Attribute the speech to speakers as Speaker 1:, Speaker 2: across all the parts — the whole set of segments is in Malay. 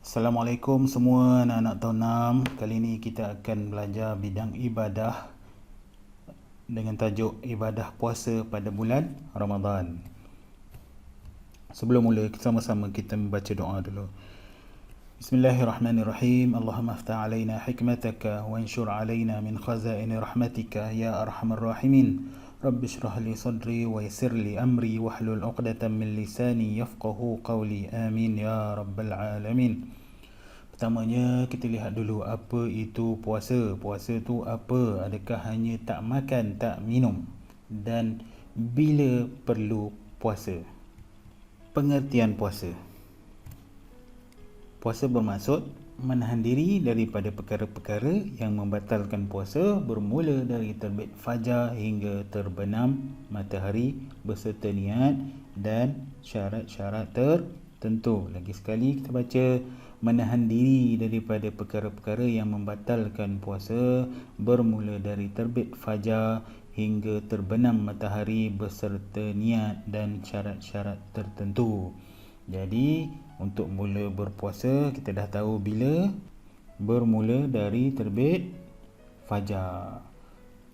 Speaker 1: Assalamualaikum semua anak-anak tahun 6. Kali ini kita akan belajar bidang ibadah dengan tajuk ibadah puasa pada bulan Ramadan. Sebelum mula, sama-sama kita membaca doa dulu. Bismillahirrahmanirrahim. Allahumma aftah alaina hikmataka wa anshur alaina min khazaini rahmatika ya arhamar rahimin. Rabbi shrah li sadri wa yassir li amri wahlul 'uqdatam min lisani yafqahu qawli. Amin ya rabbal alamin. Pertamanya kita lihat dulu apa itu puasa. Puasa tu apa? Adakah hanya tak makan, tak minum? Dan bila perlu puasa? Pengertian puasa. Puasa bermaksud menahan diri daripada perkara-perkara yang membatalkan puasa bermula dari terbit fajar hingga terbenam matahari beserta niat dan syarat-syarat tertentu. Lagi sekali kita baca, menahan diri daripada perkara-perkara yang membatalkan puasa bermula dari terbit fajar hingga terbenam matahari beserta niat dan syarat-syarat tertentu. Jadi untuk mula berpuasa kita dah tahu bila, bermula dari terbit fajar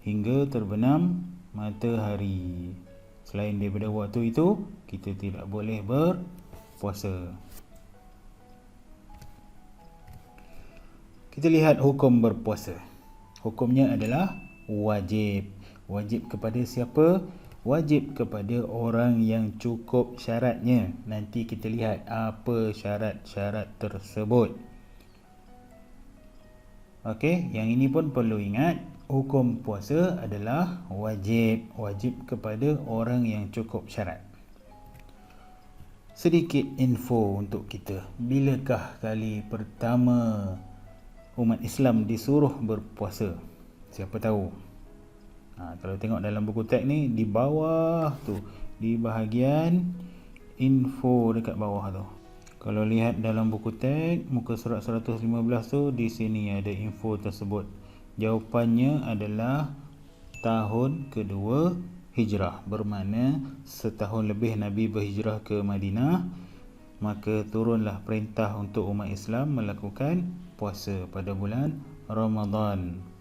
Speaker 1: hingga terbenam matahari. Selain daripada waktu itu, kita tidak boleh berpuasa. Kita lihat hukum berpuasa. Hukumnya adalah wajib. Wajib kepada siapa? Wajib kepada orang yang cukup syaratnya. Nanti kita lihat apa syarat-syarat tersebut. Okey, yang ini pun perlu ingat, hukum puasa adalah wajib. Wajib kepada orang yang cukup syarat. Sedikit info untuk kita. Bilakah kali pertama umat Islam disuruh berpuasa? Siapa tahu? Kalau tengok dalam buku teks ni, di bawah tu, di bahagian info dekat bawah tu, kalau lihat dalam buku teks muka surat 115 tu, di sini ada info tersebut. Jawapannya adalah tahun kedua hijrah, bermakna setahun lebih Nabi berhijrah ke Madinah, maka turunlah perintah untuk umat Islam melakukan puasa pada bulan Ramadan.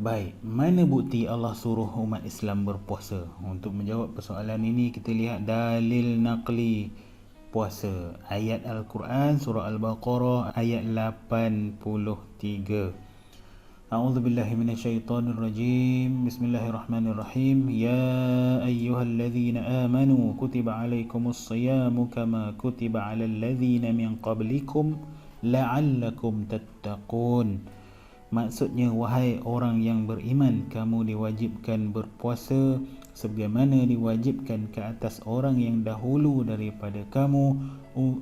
Speaker 1: Baik, mana bukti Allah suruh umat Islam berpuasa? Untuk menjawab persoalan ini, kita lihat dalil naqli puasa. Ayat Al-Quran, surah Al-Baqarah, ayat 83. A'udzubillahi minasyaitonirrajim. Bismillahirrahmanirrahim. Ya ayyuhalladzina amanu kutiba alaikumus siyamu kama kutiba alal ladzina min qablikum la'allakum tattaqun. Maksudnya, wahai orang yang beriman, kamu diwajibkan berpuasa sebagaimana diwajibkan ke atas orang yang dahulu daripada kamu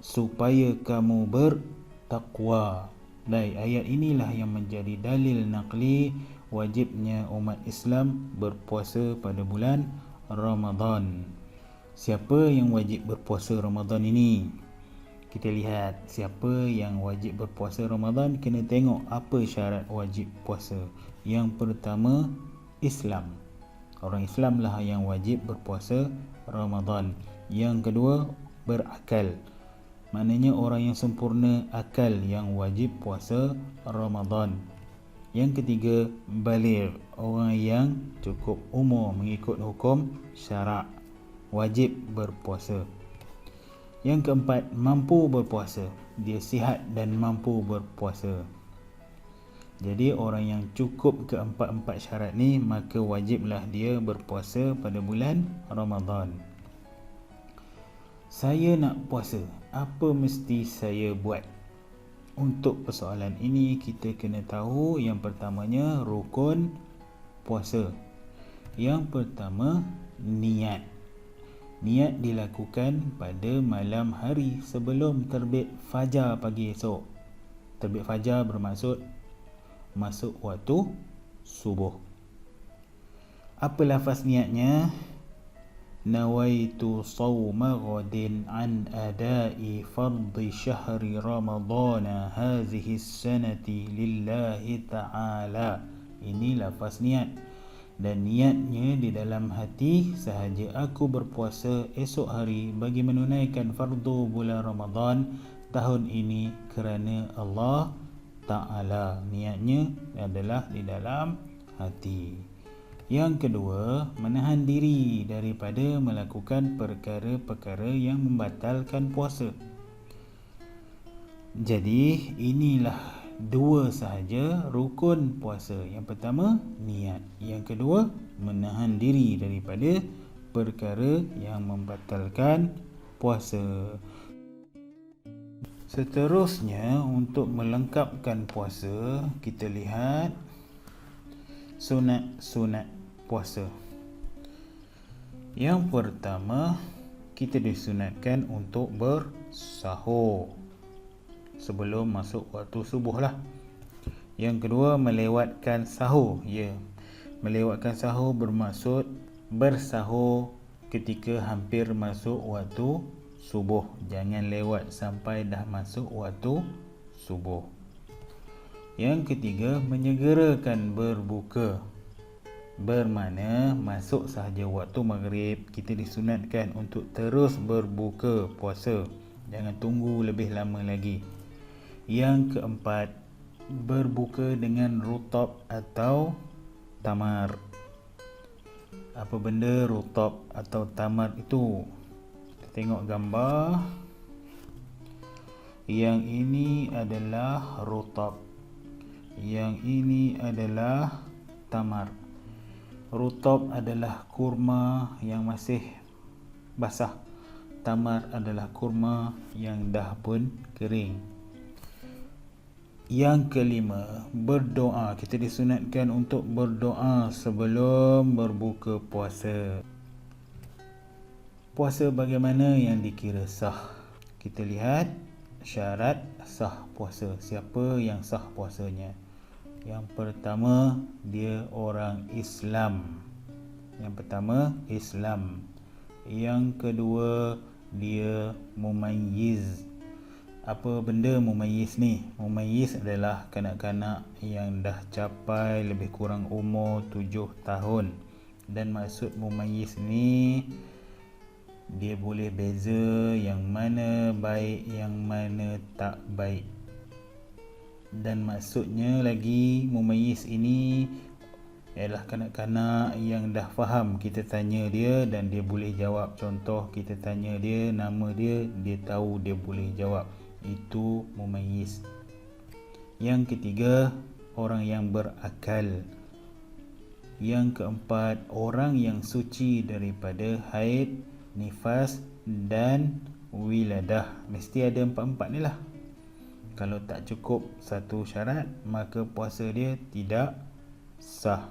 Speaker 1: supaya kamu bertakwa. Baik, ayat inilah yang menjadi dalil naqli wajibnya umat Islam berpuasa pada bulan Ramadan. Siapa yang wajib berpuasa Ramadan ini? Kita lihat siapa yang wajib berpuasa Ramadan. Kena tengok apa syarat wajib puasa. Yang pertama, Islam. Orang Islam lah yang wajib berpuasa Ramadan. Yang kedua, berakal. Maknanya orang yang sempurna akal yang wajib puasa Ramadan. Yang ketiga, baligh. Orang yang cukup umur mengikut hukum syarak wajib berpuasa. Yang keempat, mampu berpuasa. Dia sihat dan mampu berpuasa. Jadi orang yang cukup keempat-empat syarat ni, maka wajiblah dia berpuasa pada bulan Ramadan. Saya nak puasa, apa mesti saya buat? Untuk persoalan ini kita kena tahu yang pertamanya rukun puasa. Yang pertama, niat. Niat dilakukan pada malam hari sebelum terbit fajar pagi esok. Terbit fajar bermaksud masuk waktu subuh. Apa lafaz niatnya? Nawaitu sawma ghadin an adai fardhi syahri ramadana hazihi sanati lillahi ta'ala. Ini lafaz niat. Dan niatnya di dalam hati, sahaja aku berpuasa esok hari bagi menunaikan fardu bulan Ramadan tahun ini kerana Allah Ta'ala. Niatnya adalah di dalam hati. Yang kedua, menahan diri daripada melakukan perkara-perkara yang membatalkan puasa. Jadi inilah dua sahaja rukun puasa. Yang pertama, niat. Yang kedua, menahan diri daripada perkara yang membatalkan puasa. Seterusnya, untuk melengkapkan puasa, kita lihat sunat-sunat puasa. Yang pertama, kita disunatkan untuk bersahur sebelum masuk waktu subuh lah. Yang kedua, melewatkan sahur. Melewatkan sahur bermaksud bersahur ketika hampir masuk waktu subuh. Jangan lewat sampai dah masuk waktu subuh. Yang ketiga, menyegerakan berbuka. Bermakna masuk sahaja waktu maghrib, kita disunatkan untuk terus berbuka puasa. Jangan tunggu lebih lama lagi. Yang keempat, berbuka dengan rutab atau tamar. Apa benda rutab atau tamar itu? Kita tengok gambar. Yang ini adalah rutab. Yang ini adalah tamar. Rutab adalah kurma yang masih basah. Tamar adalah kurma yang dah pun kering. Yang kelima, berdoa. Kita disunatkan untuk berdoa sebelum berbuka puasa. Puasa bagaimana yang dikira sah? Kita lihat syarat sah puasa. Siapa yang sah puasanya? Yang pertama, dia orang Islam. Yang kedua, dia mumayyiz. Apa benda mumayyiz ni? Mumayyiz adalah kanak-kanak yang dah capai lebih kurang umur 7 tahun. Dan maksud mumayyiz ni, dia boleh beza yang mana baik, yang mana tak baik. Dan maksudnya lagi, mumayyiz ini ialah kanak-kanak yang dah faham. Kita tanya dia dan dia boleh jawab. Contoh, kita tanya dia nama dia, dia tahu, dia boleh jawab. Itu mumayyiz. Yang ketiga, orang yang berakal. Yang keempat, orang yang suci daripada haid, nifas dan wiladah. Mesti ada empat-empat ni lah. Kalau tak cukup satu syarat, maka puasa dia tidak sah.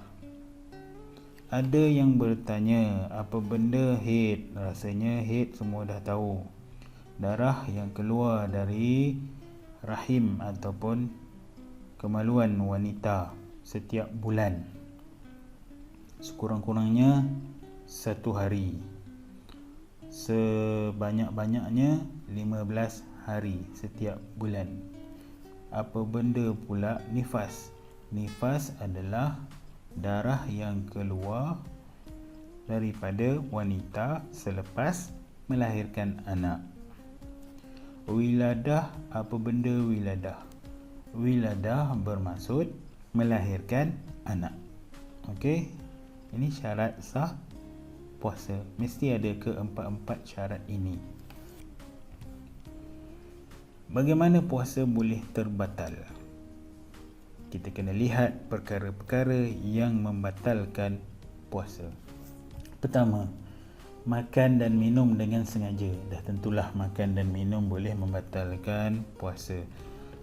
Speaker 1: Ada yang bertanya, apa benda haid? Rasanya haid semua dah tahu. Darah yang keluar dari rahim ataupun kemaluan wanita setiap bulan. Sekurang-kurangnya 1 hari. Sebanyak-banyaknya 15 hari setiap bulan. Apa benda pula nifas? Nifas adalah darah yang keluar daripada wanita selepas melahirkan anak. Wiladah, apa benda wiladah? Wiladah bermaksud melahirkan anak. Okey, ini syarat sah puasa. Mesti ada keempat-empat syarat ini. Bagaimana puasa boleh terbatal? Kita kena lihat perkara-perkara yang membatalkan puasa. Pertama, makan dan minum dengan sengaja. Dah tentulah makan dan minum boleh membatalkan puasa.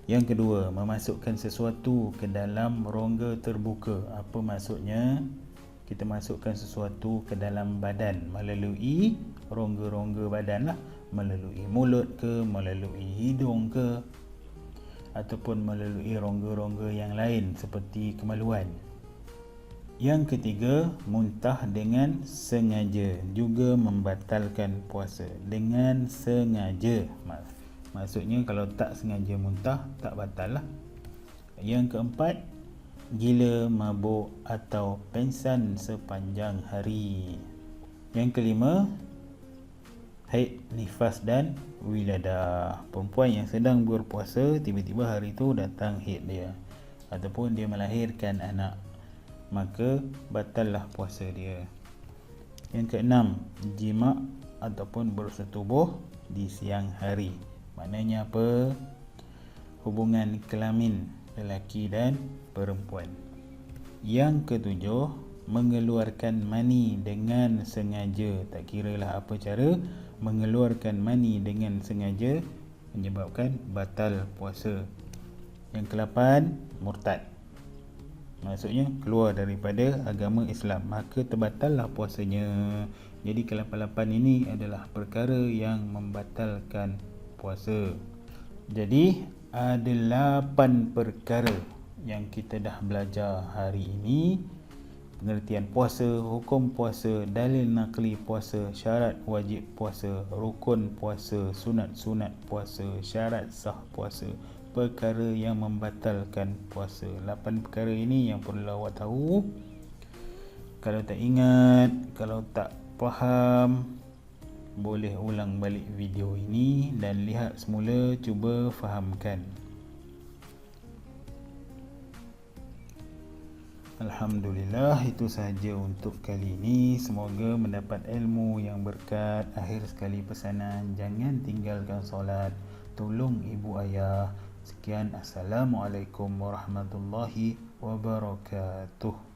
Speaker 1: Yang kedua, memasukkan sesuatu ke dalam rongga terbuka. Apa maksudnya? Kita masukkan sesuatu ke dalam badan melalui rongga-rongga badan lah. Melalui mulut ke, melalui hidung ke, ataupun melalui rongga-rongga yang lain seperti kemaluan. Yang ketiga, muntah dengan sengaja juga membatalkan puasa. Dengan sengaja, maksudnya kalau tak sengaja muntah, tak batal lah. Yang keempat, gila, mabuk atau pengsan sepanjang hari. Yang kelima, haid, nifas dan wiladah. Perempuan yang sedang berpuasa, tiba-tiba hari itu datang haid dia, ataupun dia melahirkan anak, maka batallah puasa dia. Yang keenam, jima' ataupun bersetubuh di siang hari. Maknanya apa? Hubungan kelamin lelaki dan perempuan. Yang ketujuh, mengeluarkan mani dengan sengaja. Tak kiralah apa cara, mengeluarkan mani dengan sengaja menyebabkan batal puasa. Yang kelapan, murtad. Maksudnya keluar daripada agama Islam, maka terbatallah puasanya. Jadi ke-8 ini adalah perkara yang membatalkan puasa. Jadi ada 8 perkara yang kita dah belajar hari ini. Pengertian puasa, hukum puasa, dalil naqli puasa, syarat wajib puasa, rukun puasa, sunat-sunat puasa, syarat sah puasa, perkara yang membatalkan puasa. 8 perkara ini yang perlu awak tahu. Kalau tak ingat, kalau tak faham, boleh ulang balik video ini dan lihat semula, cuba fahamkan. Alhamdulillah, itu sahaja untuk kali ini. Semoga mendapat ilmu yang berkat. Akhir sekali pesanan, jangan tinggalkan solat, tolong ibu ayah. Sekian, Assalamualaikum warahmatullahi wabarakatuh.